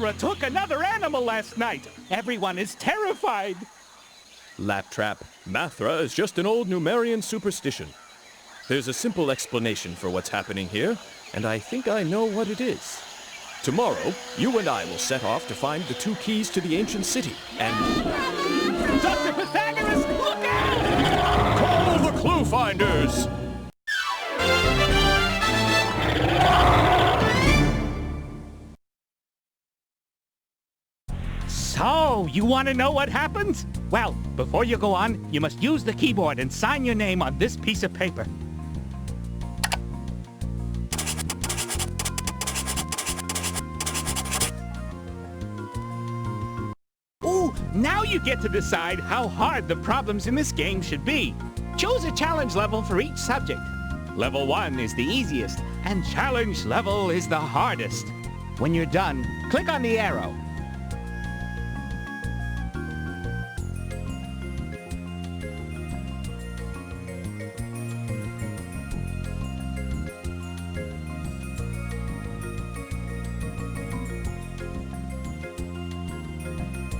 Mathra took another animal last night. Everyone is terrified. Laptrap, Mathra is just an old Numerian superstition. There's a simple explanation for what's happening here, and I think I know what it is. Tomorrow, you and I will set off to find the 2 keys to the ancient city, and... Dr. Pythagoras, look out! Call the Cluefinders! So, you want to know what happens? Well, before you go on, you must use the keyboard and sign your name on this piece of paper. Ooh, now you get to decide how hard the problems in this game should be. Choose a challenge level for each subject. Level 1 is the easiest, and challenge level is the hardest. When you're done, click on the arrow.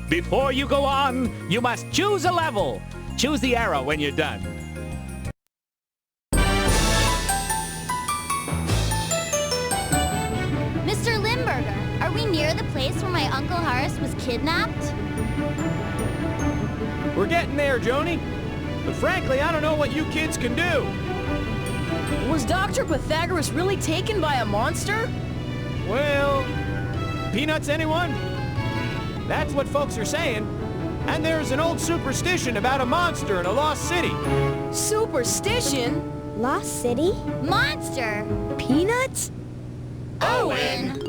Before you go on, you must choose a level. Choose the arrow when you're done. Mr. Limburger, are we near the place where my Uncle Horace was kidnapped? We're getting there, Joni. But frankly, I don't know what you kids can do. Was Dr. Pythagoras really taken by a monster? Well, peanuts, anyone? That's what folks are saying. And there's an old superstition about a monster in a lost city. Superstition? Lost City? Monster! Peanuts? Owen!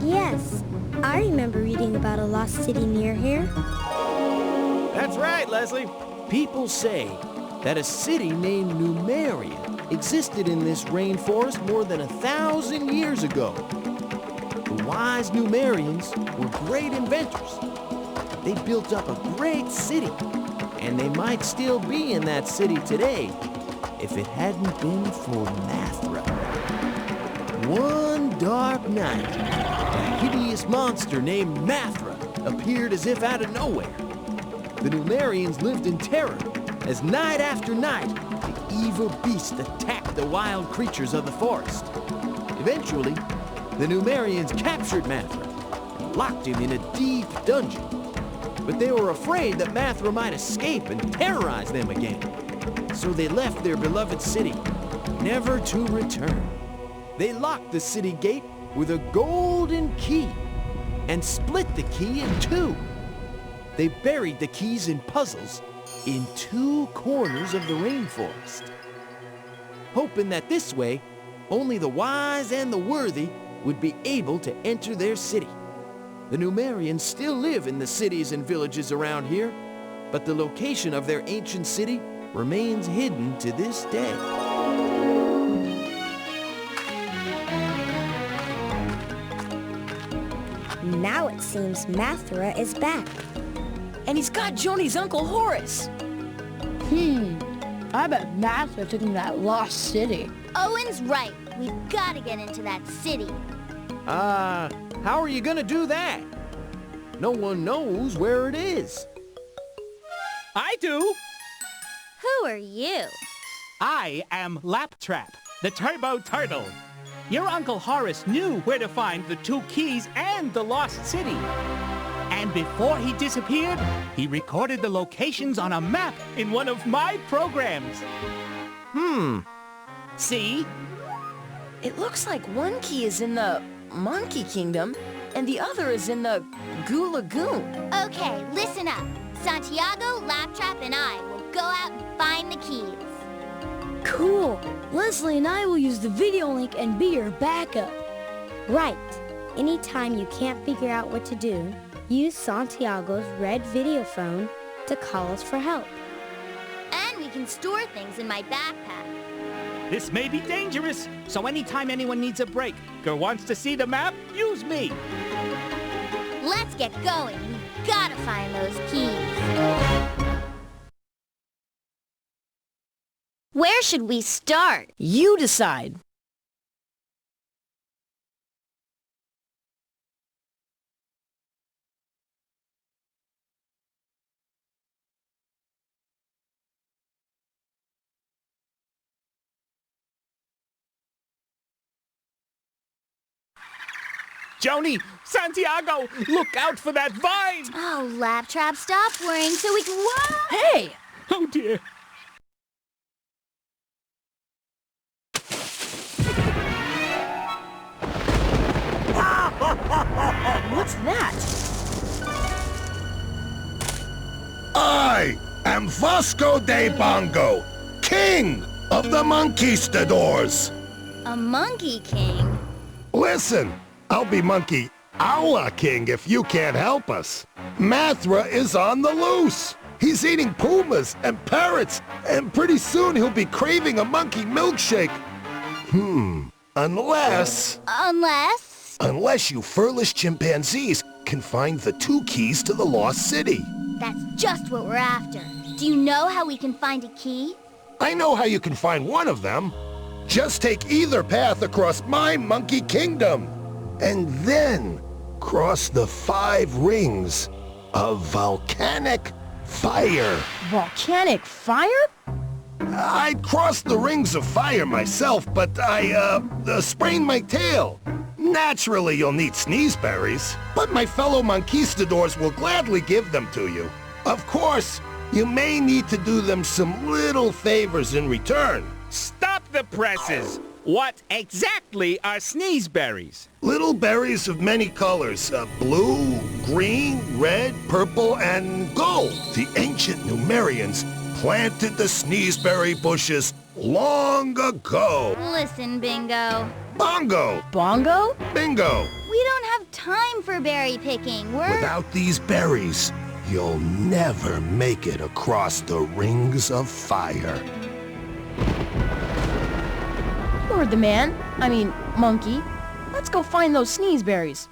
Yes, I remember reading about a lost city near here. That's right, Leslie. People say that a city named Numerian existed in this rainforest more than 1,000 years ago. The wise Numerians were great inventors. They built up a great city, and they might still be in that city today if it hadn't been for Mathra. One dark night, a hideous monster named Mathra appeared as if out of nowhere. The Numerians lived in terror as night after night, the evil beast attacked the wild creatures of the forest. Eventually, the Numerians captured Mathra and locked him in a deep dungeon. But they were afraid that Mathra might escape and terrorize them again. So they left their beloved city, never to return. They locked the city gate with a golden key and split the key in 2. They buried the keys in puzzles in 2 corners of the rainforest, hoping that this way only the wise and the worthy would be able to enter their city. The Numerians still live in the cities and villages around here, but the location of their ancient city remains hidden to this day. Now it seems Mathra is back. And he's got Joni's Uncle Horace. I bet Mathra took him to that lost city. Owen's right. We've got to get into that city. How are you gonna do that? No one knows where it is. I do. Who are you? I am Laptrap, the Turbo Turtle. Your Uncle Horace knew where to find the 2 keys and the lost city. And before he disappeared, he recorded the locations on a map in one of my programs. See? It looks like one key is in the Monkey Kingdom, and the other is in the Goo Lagoon. Okay, listen up. Santiago, Laptrap, and I will go out and find the keys. Cool. Leslie and I will use the video link and be your backup. Right. Anytime you can't figure out what to do, use Santiago's red video phone to call us for help. And we can store things in my backpack. This may be dangerous, so anytime anyone needs a break or wants to see the map, use me. Let's get going. We've got to find those keys. Where should we start? You decide. Joni, Santiago, look out for that vine! Oh, Laptrap, stop worrying so we can... Whoa! Hey! Oh, dear. What's that? I am Vasco de Bongo, king of the Monkeystadors. A monkey king? Listen, I'll be Monkey Aula King if you can't help us. Mathra is on the loose. He's eating pumas and parrots, and pretty soon he'll be craving a monkey milkshake. Unless you furless chimpanzees can find the 2 keys to the lost city. That's just what we're after. Do you know how we can find a key? I know how you can find one of them. Just take either path across my monkey kingdom, and then cross the 5 rings of volcanic fire. Volcanic fire? I'd cross the rings of fire myself, but I sprained my tail. Naturally, you'll need sneezeberries, but my fellow Monkeystadors will gladly give them to you. Of course, you may need to do them some little favors in return. Stop the presses! What exactly are sneezeberries? Little berries of many colors, blue, green, red, purple, and gold. The ancient Numerians planted the sneezeberry bushes long ago. Listen, Bingo. Bongo! Bongo? Bingo! We don't have time for berry picking. Without these berries, you'll never make it across the rings of fire. You're the man. I mean, monkey. Let's go find those sneezeberries.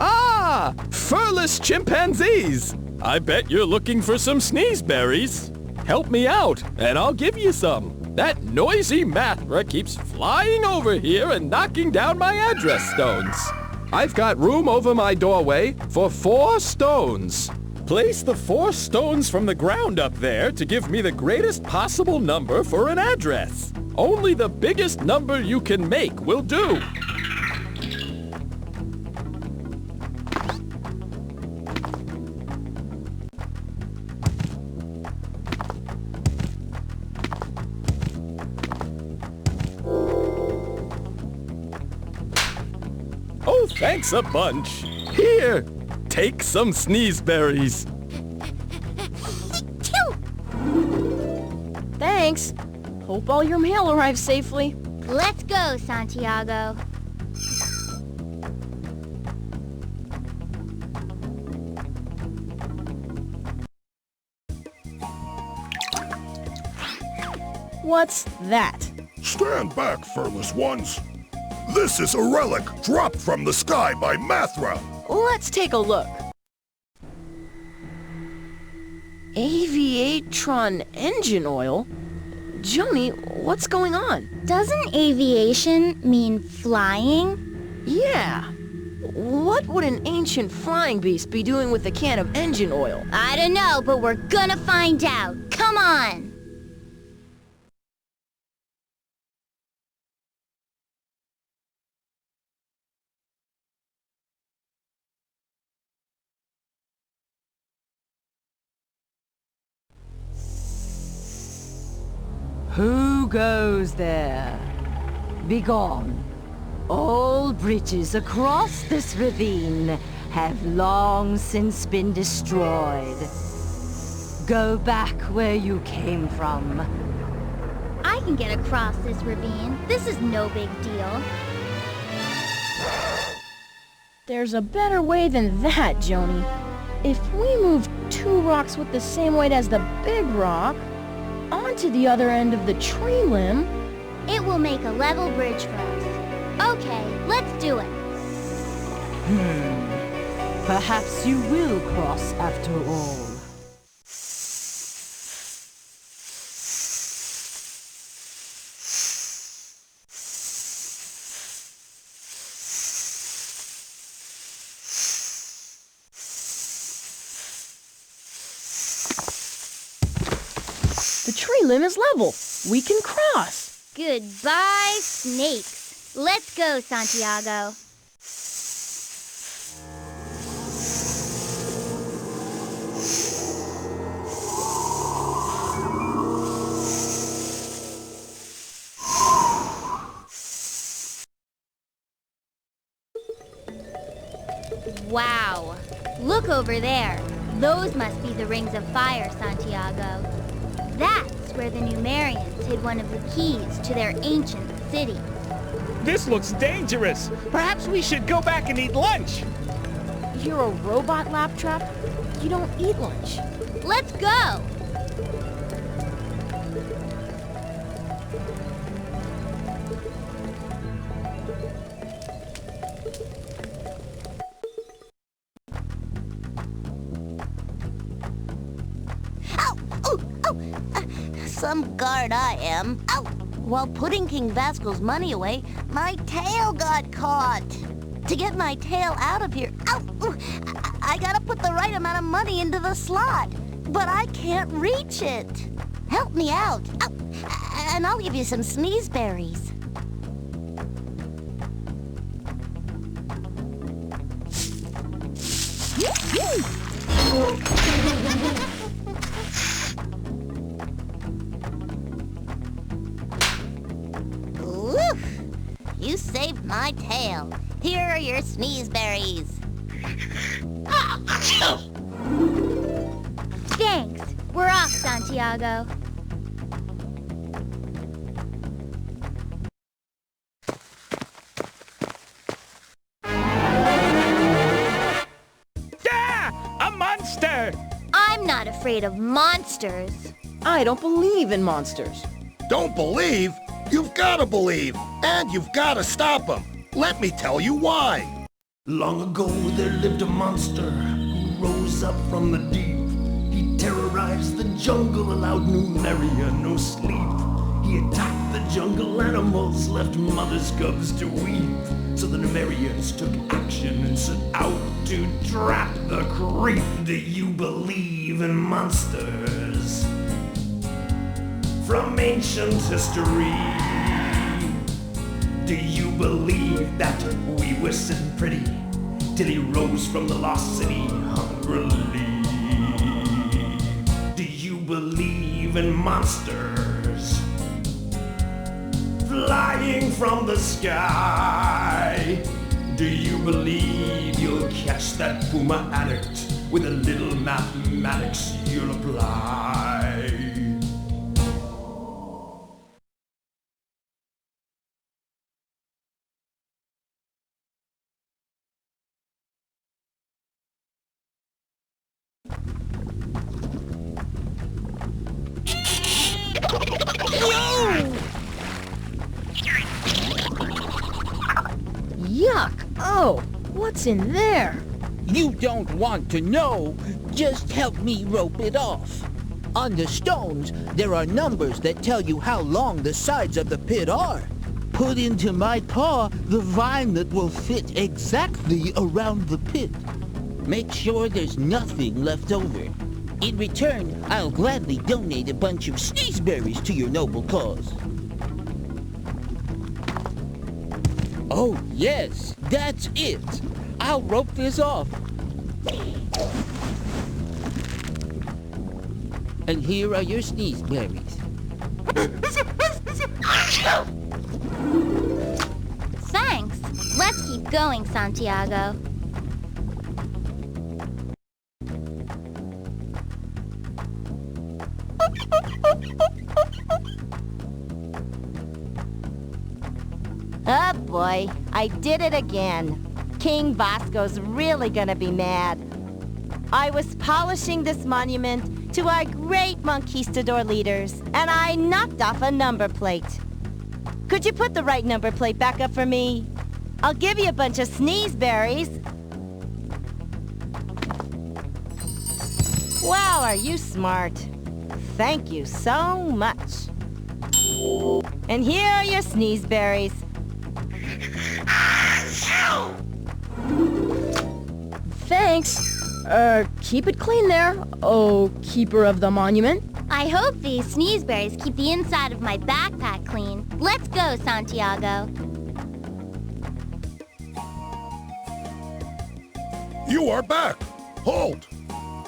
Ah! Furless chimpanzees! I bet you're looking for some sneezeberries. Help me out, and I'll give you some. That noisy Mathra keeps flying over here and knocking down my address stones. I've got room over my doorway for 4 stones. Place the 4 stones from the ground up there to give me the greatest possible number for an address. Only the biggest number you can make will do. Oh, thanks a bunch. Here, take some sneezeberries. Thanks. Hope all your mail arrives safely. Let's go, Santiago. What's that? Stand back, furless ones. This is a relic dropped from the sky by Mathra. Let's take a look. Aviatron engine oil? Joni, what's going on? Doesn't aviation mean flying? Yeah. What would an ancient flying beast be doing with a can of engine oil? I don't know, but we're gonna find out. Come on! Who goes there? Begone. All bridges across this ravine have long since been destroyed. Go back where you came from. I can get across this ravine. This is no big deal. There's a better way than that, Joni. If we move 2 rocks with the same weight as the big rock, onto the other end of the tree limb. It will make a level bridge for us. Okay, let's do it. Perhaps you will cross after all. The tree limb is level. We can cross. Goodbye, snakes. Let's go, Santiago. Wow. Look over there. Those must be the rings of fire, Santiago. That's where the Numerians hid one of the keys to their ancient city. This looks dangerous. Perhaps we should go back and eat lunch. You're a robot, Laptrap. You don't eat lunch. Let's go! Some guard I am. Ow! While putting King Vasco's money away, my tail got caught. To get my tail out of here, I gotta put the right amount of money into the slot. But I can't reach it. Help me out. Ow! And I'll give you some sneeze berries. You saved my tail. Here are your sneeze berries. Thanks. We're off, Santiago. Ah! A monster! I'm not afraid of monsters. I don't believe in monsters. Don't believe? You've got to believe, and you've got to stop him. Let me tell you why. Long ago there lived a monster who rose up from the deep. He terrorized the jungle, allowed Numeria no sleep. He attacked the jungle animals, left mother's cubs to weep. So the Numerians took action and set out to trap the creep. Do you believe in monsters? From ancient history, do you believe that we were sitting pretty till he rose from the lost city hungrily? Do you believe in monsters flying from the sky? Do you believe you'll catch that puma addict with a little mathematics you'll apply? Yuck! Oh, what's in there? You don't want to know. Just help me rope it off. On the stones, there are numbers that tell you how long the sides of the pit are. Put into my paw the vine that will fit exactly around the pit. Make sure there's nothing left over. In return, I'll gladly donate a bunch of sneezeberries to your noble cause. Oh, yes, that's it. I'll rope this off. And here are your sneezeberries. Thanks. Let's keep going, Santiago. Oh boy, I did it again. King Vasco's really gonna be mad. I was polishing this monument to our great Monkistador leaders, and I knocked off a number plate. Could you put the right number plate back up for me? I'll give you a bunch of sneezeberries. Wow, are you smart. Thank you so much. And here are your sneezeberries. Thanks. Keep it clean there, oh keeper of the monument. I hope these sneezeberries keep the inside of my backpack clean. Let's go, Santiago. You are back. Halt!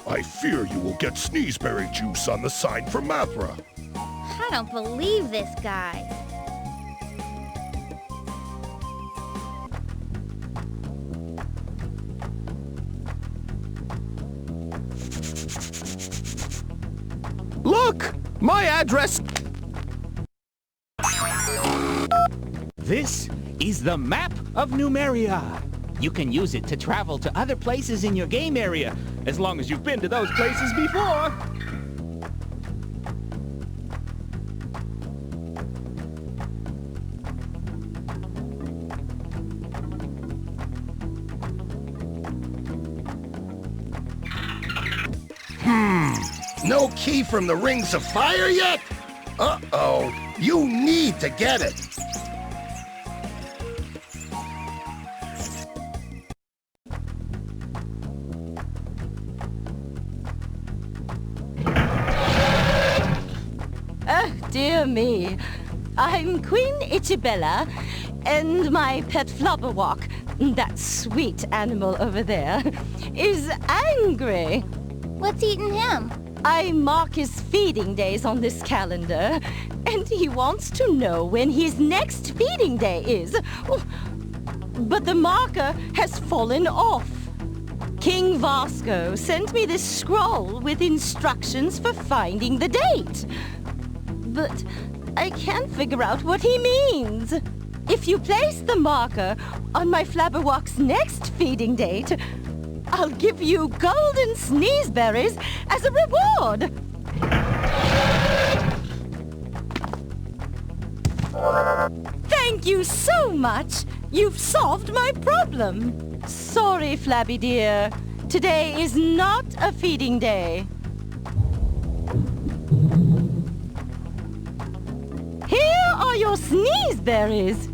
I fear you will get sneezeberry juice on the sign for Mathra. I don't believe this guy. Look! My address! This is the map of Numeria. You can use it to travel to other places in your game area, as long as you've been to those places before. No key from the Rings of Fire yet? Uh-oh. You need to get it. Oh, dear me. I'm Queen Ichibella, and my pet Flubberwalk, that sweet animal over there, is angry. What's eating him? I mark his feeding days on this calendar, and he wants to know when his next feeding day is. But the marker has fallen off. King Vasco sent me this scroll with instructions for finding the date. But I can't figure out what he means. If you place the marker on my Flabberwalk's next feeding date, I'll give you golden sneezeberries as a reward. Thank you so much. You've solved my problem. Sorry, Flabby dear. Today is not a feeding day. Here are your sneezeberries.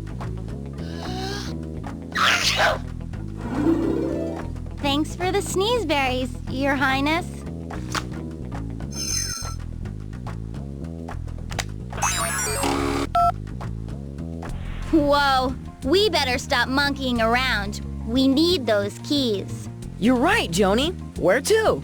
Thanks for the sneezeberries, Your Highness. Whoa, we better stop monkeying around. We need those keys. You're right, Joni. Where to?